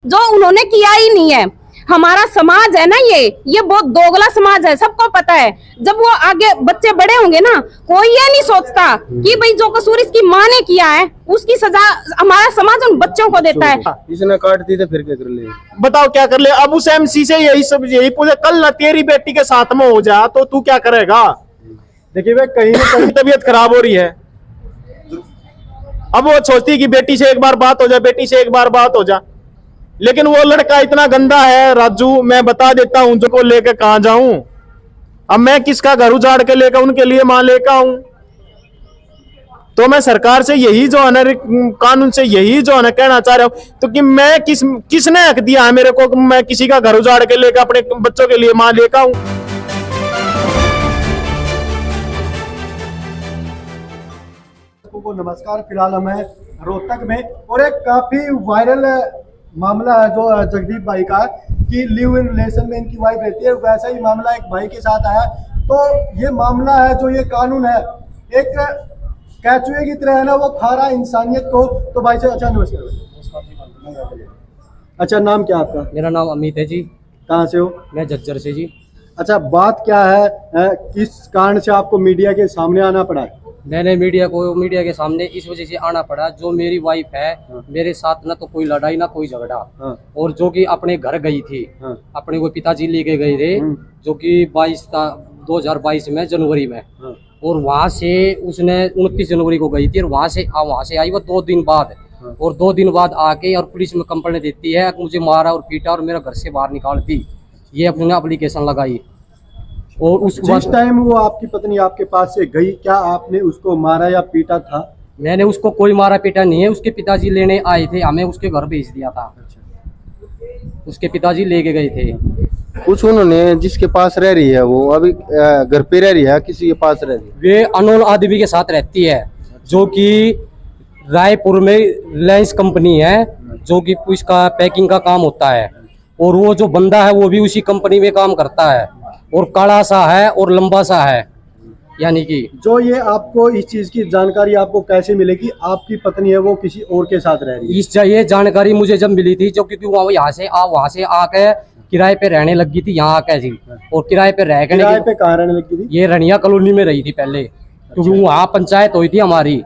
जो उन्होंने किया ही नहीं है। हमारा समाज है ना, ये बहुत दोगला समाज है, सबको पता है। जब वो आगे बच्चे बड़े होंगे ना, कोई ये नहीं सोचता कि भाई जो कसूर इसकी माँ ने किया है उसकी सजा हमारा समाज उन बच्चों को देता है। इसने काट दी तो फिर क्या कर ले? बताओ क्या कर ले? अब उस एमसी से यही पूछे, कल ना तेरी बेटी के साथ में हो जा तो तू क्या करेगा? देखिए भाई, कहीं ना कहीं तबीयत खराब हो रही है। अब वो सोचती है कि बेटी से एक बार बात हो जाए, बेटी से एक बार बात हो जाए, लेकिन वो लड़का इतना गंदा है राजू, मैं बता देता हूं, जो को लेकर कहां जाऊं? अब मैं किसका घर उजाड़ के लेकर उनके लिए मां लेकर आऊं? तो मैं सरकार से यही जो है ना, कानून से यही जो है ना कहना चाह रहा हूं, तो कि मैं किसने हक दिया है मेरे को कि मैं किसी का घर उजाड़ के लेकर अपने बच्चों के लिए मां लेकर आऊं? नमस्कार, फिलहाल हम हैं रोहतक में और एक काफी वायरल मामला है जो जगदीप भाई का, कि लिव इन रिलेशन में इनकी वाइफ रहती है। वैसा ही मामला एक भाई के साथ आया। तो ये मामला है, जो ये कानून है, एक कैचुए की तरह है ना, वो खा रहा है इंसानियत को। तो भाई से अच्छा नमस्कार। अच्छा, नाम क्या आपका? मेरा नाम अमित है जी। कहाँ से हो? मैं झज्जर से जी। अच्छा, बात क्या है, किस कारण से आपको मीडिया के सामने आना पड़ा है? मैंने मीडिया के सामने इस वजह से आना पड़ा, जो मेरी वाइफ है, मेरे साथ ना तो कोई लड़ाई ना कोई झगड़ा, और जो कि अपने घर गई थी, अपने वो पिताजी लेके गए थे, जो कि 2022 में जनवरी में, और वहाँ से उसने 29 जनवरी को गई थी, और वहाँ से आई वो 2 दिन बाद, और 2 दिन बाद आके और पुलिस में कंप्लेंट देती है, मुझे मारा और पीटा और मेरा घर से बाहर निकाल दी। ये अपने एप्लीकेशन लगाई। और उस जिस टाइम वो आपकी पत्नी आपके पास से गई, क्या आपने उसको मारा या पीटा था? मैंने उसको कोई मारा पीटा नहीं है। उसके पिताजी लेने आए थे, हमें उसके घर भेज दिया था। उसके पिताजी लेके गए थे। कुछ उन्होंने जिसके पास रह रही है वो अभी घर पे रह रही है, किसी के पास रह रही है? वे अनोन आदमी के साथ रहती है, जो कि रायपुर में रिलायंस कंपनी है, जो कि उसका पैकिंग का काम होता है, और वो जो बंदा है वो भी उसी कंपनी में काम करता है, और काला सा है और लंबा सा है। यानी कि जो ये आपको इस चीज की जानकारी आपको कैसे मिलेगी? आपकी पत्नी है वो किसी और के साथ रह रही है? ये जानकारी मुझे जब मिली थी, जो क्योंकि वहाँ से आके किराए पे रहने लगी थी, यहाँ आके जी, और किराए पे रह किराए पे कहाँ रहने लगी थी? ये रनिया कॉलोनी में रही थी पहले, क्योंकि वहाँ पंचायत हुई थी हमारी,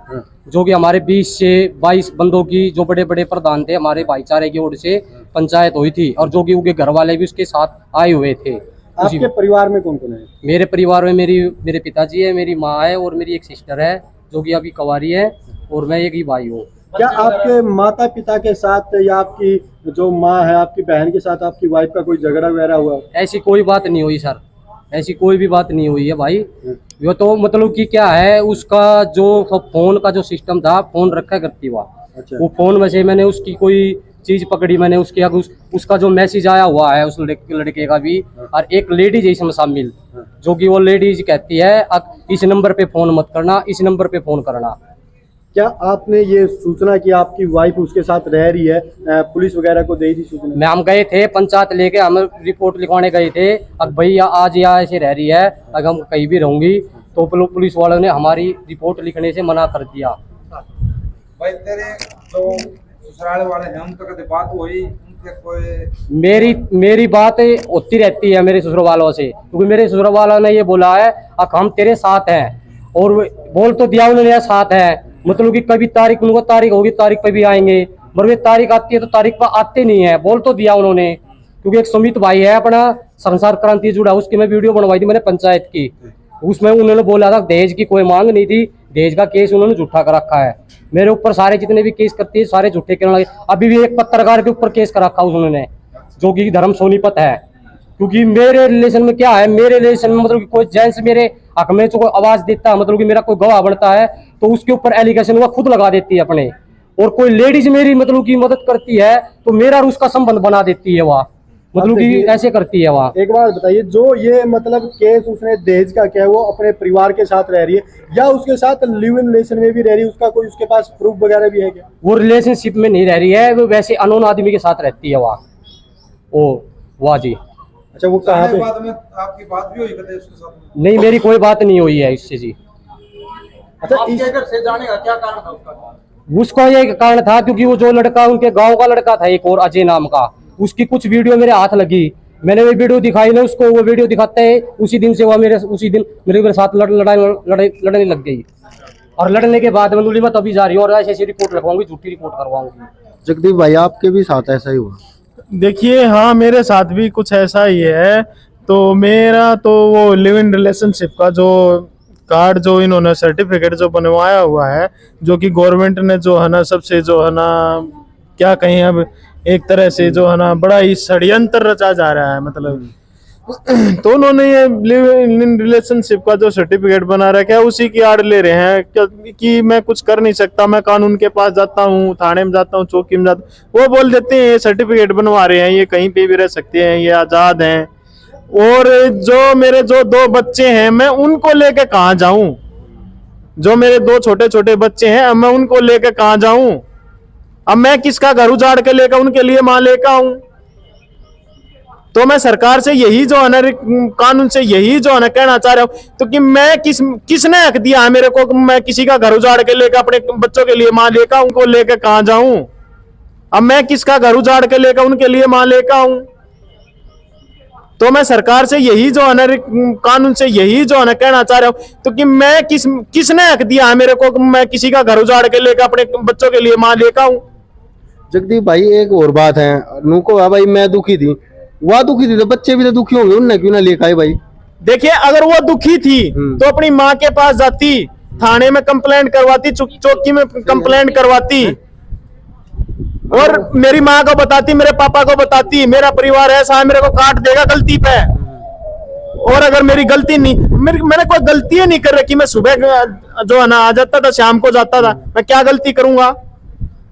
जो कि हमारे 20 से 22 बंदों की, जो बड़े बड़े प्रधान थे हमारे भाईचारे की ओर से पंचायत हुई थी, और जो कि उनके घर वाले भी उसके साथ आए हुए थे। आपके परिवार में कौन कौन है? मेरे परिवार में मेरे पिताजी है, मेरी माँ है, और मेरी एक सिस्टर है जो कि अभी कुंवारी है, और मैं एक ही भाई हूँ। क्या आपके माता पिता के साथ या आपकी जो माँ है, आपकी बहन के साथ आपकी वाइफ का कोई झगड़ा वगैरह हुआ? ऐसी कोई बात नहीं हुई सर, ऐसी कोई भी बात नहीं हुई है भाई। वो तो मतलब कि क्या है, उसका जो फोन का जो सिस्टम था, फोन रखा करती हुआ। अच्छा। वो फोन में से मैंने उसकी कोई चीज पकड़ी, मैंने उसके उसका जो मैसेज आया हुआ है उस लड़के का भी, और एक लेडीज है इसमें शामिल, जो कि वो लेडीज कहती है इस नंबर पे फोन मत करना, इस नंबर पे फोन करना। क्या आपने ये सूचना कि आपकी वाइफ उसके साथ रह रही है, पुलिस वगैरह को दे दी सूचना? मैं हम गए थे पंचायत लेके, हम रिपोर्ट लिखवाने गए थे। अब भैया आज यहाँ ऐसे रह रही है, अगर हम कहीं भी रहूंगी तो पुलिस वालों ने हमारी रिपोर्ट लिखने से मना कर दिया। भाई तेरे जो ससुराल वाले हैं उनसे कभी बात हुई? उनसे कोई मेरी बात होती रहती है मेरे ससुर वालों से, क्योंकि मेरे ससुर वालों ने ये बोला है अब हम तेरे साथ हैं, और बोल तो दिया उन्होंने साथ है, मतलब कि कभी तारीख उनको तारीख होगी, तारीख पे भी आएंगे, मगर वे तारीख आती है तो तारीख पर आते नहीं है। बोल तो दिया उन्होंने, क्योंकि एक सुमित भाई है अपना संसार क्रांति जुड़ा, उसकी मैं वीडियो बनवाई थी मैंने पंचायत की, उसमें उन्होंने बोला था दहेज की कोई मांग नहीं थी, दहेज का केस उन्होंने झूठा कर रखा है मेरे ऊपर। सारे जितने भी केस करती है सारे झूठे करने लगे। अभी भी एक पत्रकार के ऊपर केस कर रखा उन्होंने, जो कि धर्म सोनीपत है, क्योंकि मेरे रिलेशन में क्या है, मेरे रिलेशन में मतलब कि कोई जेंट्स मेरे हक में जो कोई आवाज देता है, मतलब कि मेरा कोई गवाह बनता है, तो उसके ऊपर एलिगेशन वो खुद लगा देती है अपने, और कोई लेडीज मेरी मतलब की मदद करती है तो मेरा और उसका संबंध बना देती है वह, मतलब कि ऐसे करती है वहाँ। एक बात बताइए, जो ये मतलब केस उसने दहेज का किया है, वो अपने परिवार के साथ रह रही है या उसके साथ लिव इन रिलेशन में भी रह रही है? उसका कोई उसके पास प्रूफ वगैरह भी है क्या? वो रिलेशनशिप में नहीं रह रही है, वो वैसे अनोन आदमी के साथ रहती है वहाँ। ओ वाह जी। अच्छा, वो कहाँ पे? बाद में आपकी बात भी हुई कभी उसके साथ? नहीं, मेरी कोई बात नहीं हुई है इससे जी। अच्छा, आपके घर से जाने का क्या कारण था उसका? उसका ये कारण था क्योंकि वो जो लड़का उनके गांव का लड़का था एक और अजय नाम का, उसकी कुछ वीडियो मेरे हाथ लगी। मैंने वो वीडियो दिखाई ना उसको, वो वीडियो दिखाते है उसी दिन से वो उसी दिन मेरे साथ लड़ने लग गई। और लड़ने के बाद मैं बोली मैं तभी जा रही हूँ और ऐसी रिपोर्ट लगवाऊंगी, झूठी रिपोर्ट करवाऊंगी। जगदीप भाई आपके भी साथ ऐसा ही हुआ? देखिए हाँ, मेरे साथ भी कुछ ऐसा ही है। तो मेरा तो वो लिव इन रिलेशनशिप का जो कार्ड जो इन्होंने सर्टिफिकेट जो बनवाया हुआ है, जो कि गवर्नमेंट ने जो है ना सबसे जो है ना क्या कहें, अब एक तरह से जो है ना बड़ा ही षड्यंत्र रचा जा रहा है मतलब। तो उन्होंने ये लिव इन रिलेशनशिप का जो सर्टिफिकेट बना रखा है उसी की आड़ ले रहे हैं कि मैं कुछ कर नहीं सकता, मैं कानून के पास जाता हूँ, थाने में जाता हूँ, चौकी में जाता हूँ, वो बोल देते हैं ये सर्टिफिकेट बनवा रहे हैं, ये कहीं पे भी रह सकते हैं, ये आजाद हैं। और जो मेरे जो 2 बच्चे हैं मैं उनको लेके कहाँ जाऊं? जो मेरे 2 छोटे छोटे बच्चे हैं अब मैं उनको लेके कहाँ जाऊं? अब मैं किसका घर उजाड़ के लेकर उनके लिए मां लेकर आऊं? तो मैं सरकार से यही जो है ना, कानून से यही जो है ना कहना चाह रहा हूं, तो कि मैं किसने हक दिया है मेरे को कि मैं किसी का घर उजाड़ के लेकर अपने बच्चों के लिए मां लेकर उनको लेकर कहाँ जाऊं? अब मैं किसका घर उजाड़ के लेकर उनके लिए मां लेकर आऊं? तो मैं सरकार से यही जो है ना, कानून से यही जो है ना कहना चाह रहा हूं, तो कि मैं किसने हक दिया है मेरे को कि मैं किसी का घर उजाड़ के लेकर अपने बच्चों के लिए मां लेकर आऊं? जगदीप भाई एक और बात है, नुको भाई मैं दुखी थी, वह दुखी थी तो बच्चे भी तो दुखी होंगे, उनने क्यों ना लेकर आए भाई? देखिए अगर वो दुखी थी तो अपनी माँ के पास जाती, थाने में कंप्लेंट करवाती, चौकी में कंप्लेंट करवाती और मेरी माँ को बताती, मेरे पापा को बताती, मेरा परिवार ऐसा है, मेरे को काट देगा गलती पे। और अगर मेरी गलती नहीं, मैंने कोई गलती नहीं कर रखी, मैं सुबह जो है ना आ जाता था, शाम को जाता था, मैं क्या गलती करूंगा?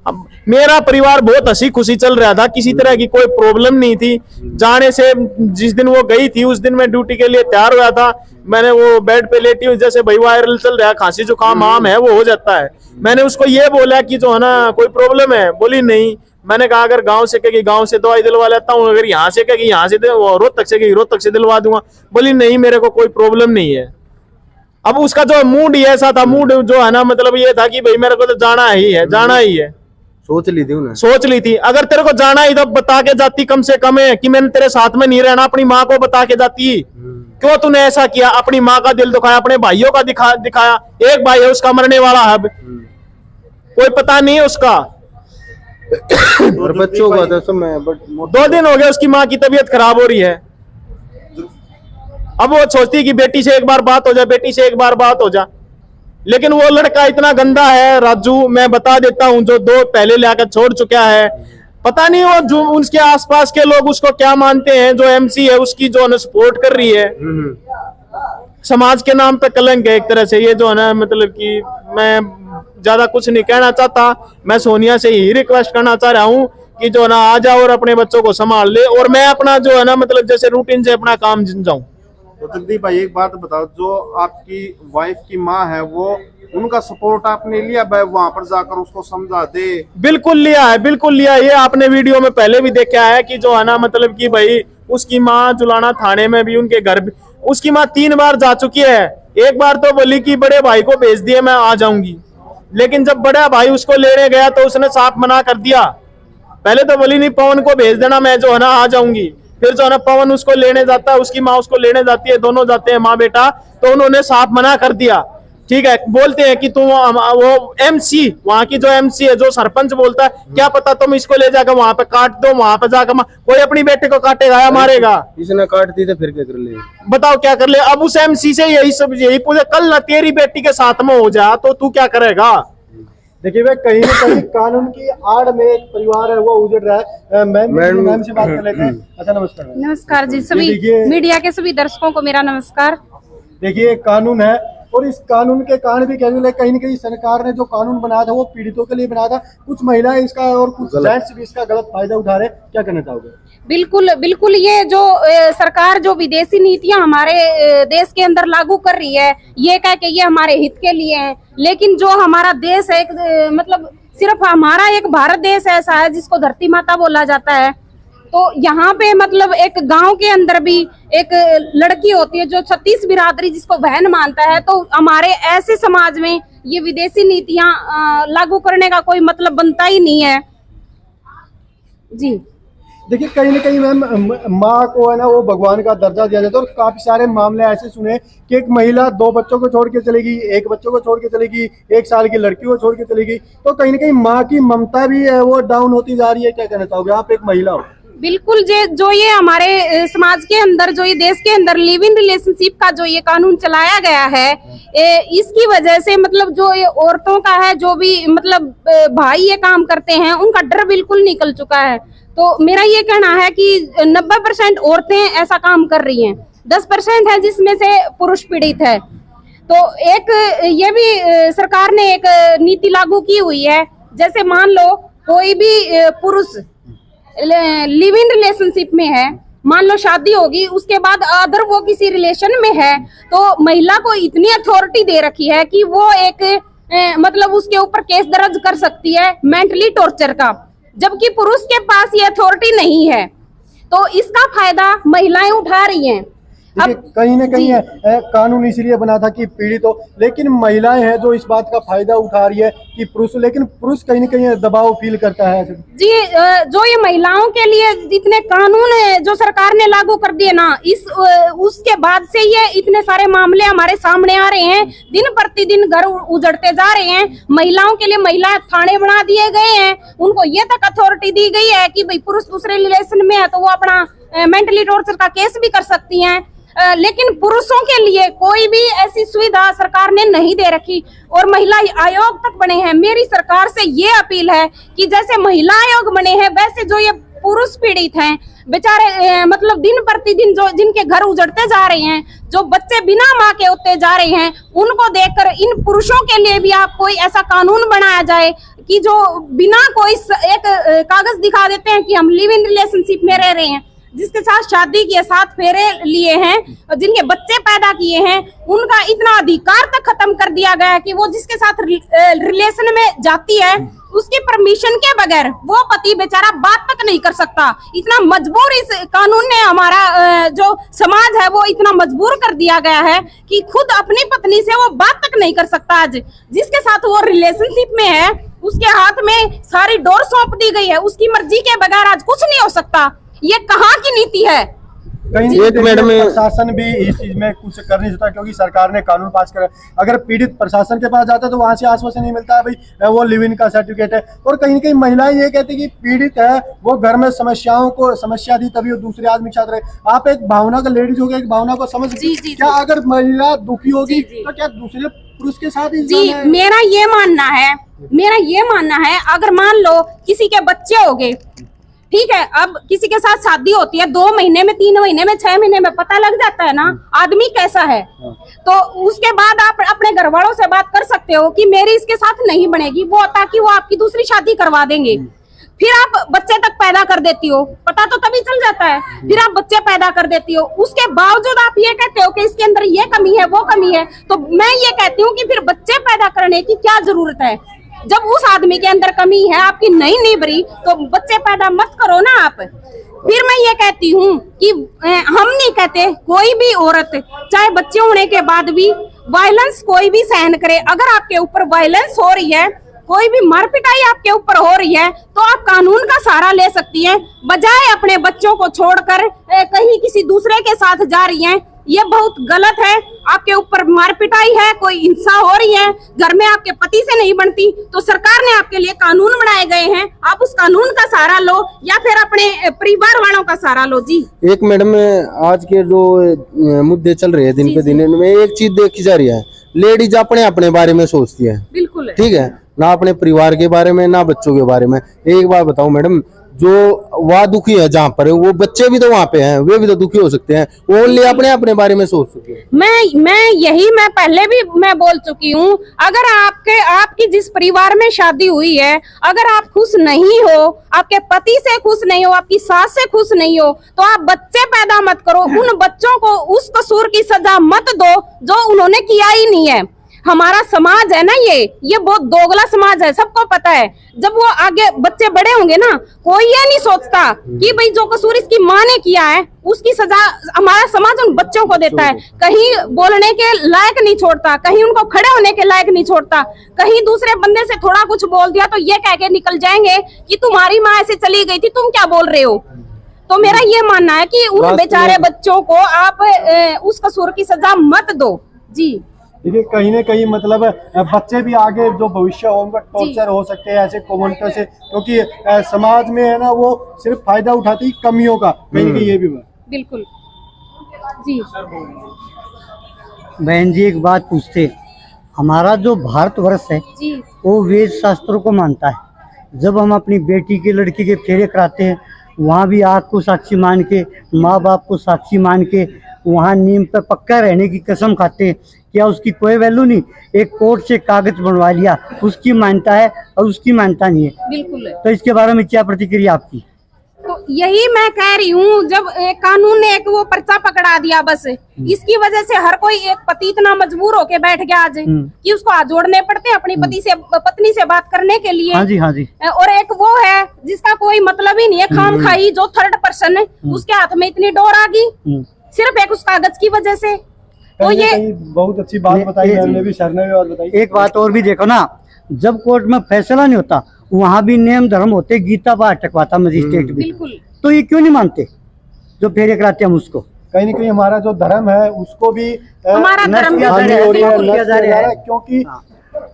अब मेरा परिवार बहुत हंसी खुशी चल रहा था, किसी तरह की कोई प्रॉब्लम नहीं थी। जाने से जिस दिन वो गई थी उस दिन मैं ड्यूटी के लिए तैयार हुआ था, मैंने वो बेड पे लेटी हुई, जैसे भाई वायरल चल रहा है, खांसी जुकाम आम है वो हो जाता है। मैंने उसको ये बोला कि जो है ना कोई प्रॉब्लम है, बोली नहीं। मैंने कहा अगर गांव से कहेगी गांव से दवाई दिलवा लेता हूँ, अगर यहाँ से कहेगी यहाँ से, रोहतक से कहेगी रोहतक से दिलवा दूंगा। बोली नहीं मेरे को कोई प्रॉब्लम नहीं है। अब उसका जो मूड ही ऐसा था, मूड जो है ना मतलब ये था कि भाई मेरे को तो जाना ही है, जाना ही है। सोच ली थी उन्हें, सोच ली थी। अगर तेरे को जाना ही तो बता के जाती, कम से कम है कि मैंने तेरे साथ में नहीं रहना, अपनी माँ को बता के जाती। क्यों तूने ऐसा किया? अपनी माँ का दिल दुखाया, अपने भाइयों का दिखाया। एक भाई है उसका मरने वाला है, कोई पता नहीं है उसका। और बच्चों का तो समय 2 दिन हो गए उसकी माँ की तबीयत खराब हो रही है। अब वो सोचती है कि बेटी से एक बार बात हो जाए, बेटी से एक बार बात हो जाए, लेकिन वो लड़का इतना गंदा है राजू, मैं बता देता हूं, जो 2 पहले लाकर छोड़ चुका है। पता नहीं वो जो उसके आसपास के लोग उसको क्या मानते हैं, जो एमसी है उसकी जो है सपोर्ट कर रही है। समाज के नाम पे कलंक है एक तरह से ये जो है ना, मतलब कि मैं ज्यादा कुछ नहीं कहना चाहता। मैं सोनिया से ही रिक्वेस्ट करना चाह रहा हूँ कि जो है ना आ जाओ और अपने बच्चों को संभाल ले, और मैं अपना जो है ना मतलब जैसे रूटीन से अपना काम जाऊं। तो जगदीप भाई एक बात बताओ, जो आपकी वाइफ की माँ है वो उनका सपोर्ट आपने लिया वहां पर जाकर उसको समझा दे? बिल्कुल लिया है, बिल्कुल लिया। ये आपने वीडियो में पहले भी देखा है कि जो है ना मतलब कि भाई उसकी माँ जुलाना थाने में भी, उनके घर भी उसकी माँ 3 बार जा चुकी है। एक बार तो बोली कि बड़े भाई को भेज दिए मैं आ जाऊंगी, लेकिन जब बड़ा भाई उसको लेने गया तो उसने साफ मना कर दिया। पहले तो बोली नहीं पवन को भेज देना, मैं जो है ना आ जाऊंगी। फिर जो है ना पवन उसको लेने जाता है, उसकी माँ उसको लेने जाती है, दोनों जाते हैं माँ बेटा, तो उन्होंने साफ मना कर दिया। ठीक है, बोलते हैं कि तुम वो एमसी, वहां की जो एमसी है, जो सरपंच बोलता है क्या पता तुम इसको ले जाकर वहां पे काट दो, वहां पे जाकर कोई अपनी बेटे को काटेगा या मारेगा? इसने काट दी तो फिर क्या कर ले? बताओ क्या कर ले? अब उस एमसी से यही पूछे, कल ना तेरी बेटी के साथ में हो जा तो तू क्या करेगा? देखिए वे कहीं ना कहीं कानून की आड़ में एक परिवार है वो उजड़ रहा है। मैम से बात कर लेते हैं। अच्छा नमस्कार। नमस्कार जी, सभी मीडिया के सभी दर्शकों को मेरा नमस्कार। देखिए कानून है और इस कानून के कारण भी कहीं ना कहीं सरकार ने जो कानून बनाया था वो पीड़ितों के लिए बनाया था। कुछ महिलाएं इसका और कुछ जेंट्स भी इसका गलत फायदा उठा रहे, क्या कहना चाहोगे? बिल्कुल बिल्कुल, ये जो सरकार जो विदेशी नीतियां हमारे देश के अंदर लागू कर रही है, ये कह के ये हमारे हित के लिए है, लेकिन जो हमारा देश है एक मतलब सिर्फ हमारा एक भारत देश ऐसा है जिसको धरती माता बोला जाता है। तो यहाँ पे मतलब एक गांव के अंदर भी एक लड़की होती है जो 36 बिरादरी जिसको बहन मानता है, तो हमारे ऐसे समाज में ये विदेशी नीतियां लागू करने का कोई मतलब बनता ही नहीं है जी। देखिए कहीं ना कहीं मैम माँ को है ना वो भगवान का दर्जा दिया जाता है, और काफी सारे मामले ऐसे सुने कि एक महिला 2 बच्चों को छोड़ के चलेगी, 1 बच्चों को छोड़ के चलेगी, 1 साल की लड़की को छोड़ के चलेगी, तो कहीं ना कहीं माँ की ममता भी है वो डाउन होती जा रही है। क्या कहना चाहोगे आप एक महिला हो? बिल्कुल जो ये हमारे समाज के अंदर, जो ये देश के अंदर लिव इन रिलेशनशिप का जो ये कानून चलाया गया है, इसकी वजह से मतलब जो ये औरतों का है, जो भी मतलब भाई ये काम करते हैं, उनका डर बिल्कुल निकल चुका है। तो मेरा ये कहना है कि 90% औरतें ऐसा काम कर रही हैं, 10% है जिसमें से पुरुष पीड़ित है। तो एक ये भी सरकार ने एक नीति लागू की हुई है, जैसे मान लो कोई भी पुरुष लिव इन रिलेशनशिप में है, मान लो शादी होगी, उसके बाद अदर वो किसी रिलेशन में है, तो महिला को इतनी अथॉरिटी दे रखी है कि वो एक मतलब उसके ऊपर केस दर्ज कर सकती है मेंटली टॉर्चर का, जबकि पुरुष के पास ये अथॉरिटी नहीं है। तो इसका फायदा महिलाएं उठा रही हैं। देखिए कहीं ना कहीं कानून इसलिए बना था कि पीड़ित हो, लेकिन महिलाएं हैं जो इस बात का फायदा उठा रही है कि लेकिन पुरुष कहीं ना कहीं दबाव फील करता है जी। जो ये महिलाओं के लिए जितने कानून है जो सरकार ने लागू कर दिए ना, उसके बाद से ये इतने सारे मामले हमारे सामने आ रहे हैं, दिन प्रतिदिन घर उजड़ते जा रहे हैं। महिलाओं के लिए महिला थाने बना दिए गए हैं, उनको ये तक अथॉरिटी दी गई है कि भाई पुरुष दूसरे रिलेशन में है तो वो अपना मेंटली टॉर्चर का केस भी कर सकती हैं। लेकिन पुरुषों के लिए कोई भी ऐसी सुविधा सरकार ने नहीं दे रखी, और महिला आयोग तक बने हैं। मेरी सरकार से ये अपील है कि जैसे महिला आयोग बने हैं, वैसे जो ये पुरुष पीड़ित हैं बेचारे, मतलब दिन प्रतिदिन जो जिनके घर उजड़ते जा रहे हैं, जो बच्चे बिना माँ के होते जा रहे हैं, उनको देखकर इन पुरुषों के लिए भी आप कोई ऐसा कानून बनाया जाए कि जो बिना कोई एक कागज दिखा देते हैं कि हम लिव इन रिलेशनशिप में रह रहे हैं, जिसके साथ शादी किए, 7 फेरे लिए हैं और जिनके बच्चे पैदा किए हैं, उनका इतना अधिकार तक खत्म कर दिया गया है कि वो जिसके साथ रिलेशन में जाती है उसकी परमिशन के बगैर वो पति बेचारा बात तक नहीं कर सकता। इतना मजबूर इस कानून ने हमारा जो समाज है वो इतना मजबूर कर दिया गया है कि खुद अपनी पत्नी से वो बात तक नहीं कर सकता। आज जिसके साथ वो रिलेशनशिप में है उसके हाथ में सारी डोर सौंप दी गई है, उसकी मर्जी के बगैर आज कुछ नहीं हो सकता। ये कहाँ की नीति है? कहीं प्रशासन भी इस चीज में कुछ कर नहीं सकता, क्योंकि सरकार ने कानून पास करा। अगर पीड़ित प्रशासन के पास जाता है तो वहां से आश्वासन नहीं मिलता है भाई वो लिव इन का सर्टिफिकेट है। और कहीं ना कहीं महिलाएं ये कहती है कि पीड़ित है वो घर में समस्या दी तभी वो दूसरे आदमी के साथ रहे। आप एक भावना का लेडीज हो गया, एक भावना को समझ क्या अगर महिला दुखी होगी तो क्या दूसरे पुरुष के साथ ही? जी मेरा ये मानना है अगर मान लो किसी के बच्चे हो गए, ठीक है, अब किसी के साथ शादी होती है, 2 महीने में, 3 महीने में, 6 महीने में पता लग जाता है ना आदमी कैसा है, तो उसके बाद आप अपने घर वालों से बात कर सकते हो कि मेरी इसके साथ नहीं बनेगी, वो ताकि वो आपकी दूसरी शादी करवा देंगे। फिर आप बच्चे तक पैदा कर देती हो, पता तो तभी चल जाता है, फिर आप बच्चे पैदा कर देती हो, उसके बावजूद आप ये कहते हो कि इसके अंदर ये कमी है वो कमी है। तो मैं ये कहती हूँ कि फिर बच्चे पैदा करने की क्या जरूरत है? जब उस आदमी के अंदर कमी है, आपकी नहीं भरी, तो बच्चे पैदा मत करो ना आप। फिर मैं ये कहती हूँ कि हम नहीं कहते कोई भी औरत चाहे बच्चे होने के बाद भी वायलेंस कोई भी सहन करे। अगर आपके ऊपर वायलेंस हो रही है, कोई भी मार पिटाई आपके ऊपर हो रही है, तो आप कानून का सहारा ले सकती हैं, बजाय अपने बच्चों को छोड़कर कहीं किसी दूसरे के साथ जा रही हैं। ये बहुत गलत है। आपके ऊपर मार पिटाई है, कोई हिंसा हो रही है, घर में आपके पति से नहीं बनती, तो सरकार ने आपके लिए कानून बनाए गए हैं, आप उस कानून का सहारा लो या फिर अपने परिवार वालों का सहारा लो। जी एक मैडम, आज के जो मुद्दे चल रहे हैं दिन पे दिन में एक चीज देखी जा रही है, लेडीज अपने बारे में सोचती है, बिल्कुल ठीक है, ना अपने परिवार के बारे में ना बच्चों के बारे में। एक बात बताओ मैडम, जो वह दुखी है जहाँ पर वो बच्चे भी तो वहाँ पे हैं, वे भी तो दुखी हो सकते हैं, ओनली अपने बारे में सोच सकते हैं। मैं पहले भी मैं बोल चुकी हूँ, अगर आपकी जिस परिवार में शादी हुई है, अगर आप खुश नहीं हो, आपके पति से खुश नहीं हो, आपकी सास से खुश नहीं हो, तो आप बच्चे पैदा मत करो। उन बच्चों को उस कसूर की सजा मत दो जो उन्होंने किया ही नहीं है। हमारा समाज है ना, ये बहुत दोगला समाज है, सबको पता है। जब वो आगे बच्चे बड़े होंगे ना, कोई ये नहीं सोचता कि भाई जो कसूर इसकी माँ ने किया है उसकी सजा हमारा समाज उन बच्चों को देता है। कहीं बोलने के लायक नहीं छोड़ता, कहीं उनको खड़े होने के लायक नहीं छोड़ता, कहीं दूसरे बंदे से थोड़ा कुछ बोल दिया तो ये कह के निकल जाएंगे कि तुम्हारी माँ ऐसे चली गई थी, तुम क्या बोल रहे हो। तो मेरा ये मानना है कि उन बेचारे बच्चों को आप उस कसूर की सजा मत दो जी। देखिए कहीं ना कहीं मतलब बच्चे भी आगे जो भविष्य हो उनका टॉर्चर हो सकते हैं ऐसे कमेंटों से, क्योंकि समाज में है ना वो सिर्फ फायदा उठाती कमियों का, कहीं ना कहीं ये भी बिल्कुल जी। बहन जी एक बात पूछते, हमारा जो भारतवर्ष है जी वो वेद शास्त्रों को मानता है। जब हम अपनी बेटी के लड़की के फेरे कराते हैं वहाँ भी आग को साक्षी मान के, माँ बाप को साक्षी मान के, वहाँ नीम पे पक्का रहने की कसम खाते हैं। क्या उसकी कोई वैल्यू नहीं? एक कोर्ट से कागज बनवा लिया, उसकी मान्यता है और उसकी मान्यता नहीं है। बिल्कुल। तो इसके बारे में क्या प्रतिक्रिया आपकी? तो यही मैं कह रही हूँ, जब कानून ने एक वो पर्चा पकड़ा दिया बस, इसकी वजह से हर कोई एक पति इतना मजबूर होके बैठ गया आज कि उसको हाथ जोड़ने पड़ते हैं अपनी पत्नी से बात करने के लिए। हाँ जी, हाँ जी। और एक वो है जिसका कोई मतलब ही नहीं है, खाम खाई जो थर्ड पर्सन है उसके हाथ में इतनी डोर आ गई सिर्फ एक उस कागज की वजह से। तो ये बहुत अच्छी बात बताई, हमने भी सर ने भी बात बताई। एक बात और भी देखो ना, जब कोर्ट में फैसला नहीं होता वहाँ भी नियम धर्म होते, गीता पाठ टकवाता मजिस्ट्रेट भी। बिल्कुल। तो ये क्यों नहीं मानते जो फेरे कराते हम उसको? कहीं ना कहीं हमारा जो धर्म है उसको भी हमारा धर्म भी हानि हो रही है, किया नष्ट जा किया जा रहा है। क्योंकि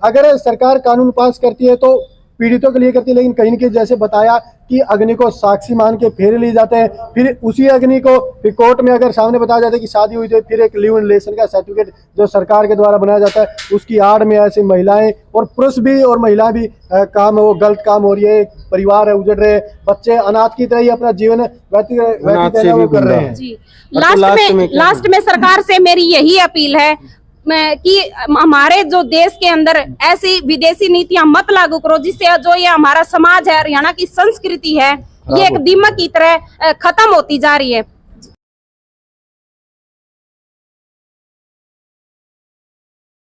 अगर सरकार कानून पास करती है तो पीड़ितों के लिए करती है, लेकिन कहीं ना कहीं जैसे बताया कि अग्नि को साक्षी मान के फेरे लिए जाते हैं, फिर उसी अग्नि को फिर कोर्ट में अगर सामने बताया जाता है कि शादी हुई, तो फिर एक लिव इन रिलेशन का सर्टिफिकेट जो सरकार के द्वारा बनाया जाता है, उसकी आड़ में ऐसे महिलाएं और पुरुष भी और महिला भी काम वो गलत काम हो रही है, परिवार है उजड़ रहे हैं, बच्चे अनाथ की तरह ही अपना जीवन व्यतीत कर रहे हैं जी। लास्ट में सरकार से मेरी यही अपील है कि हमारे जो देश के अंदर ऐसी विदेशी नीतियां मत लागू करो जिससे जो ये हमारा समाज है, हरियाणा की संस्कृति है, ये एक दीमक की तरह खत्म होती जा रही है।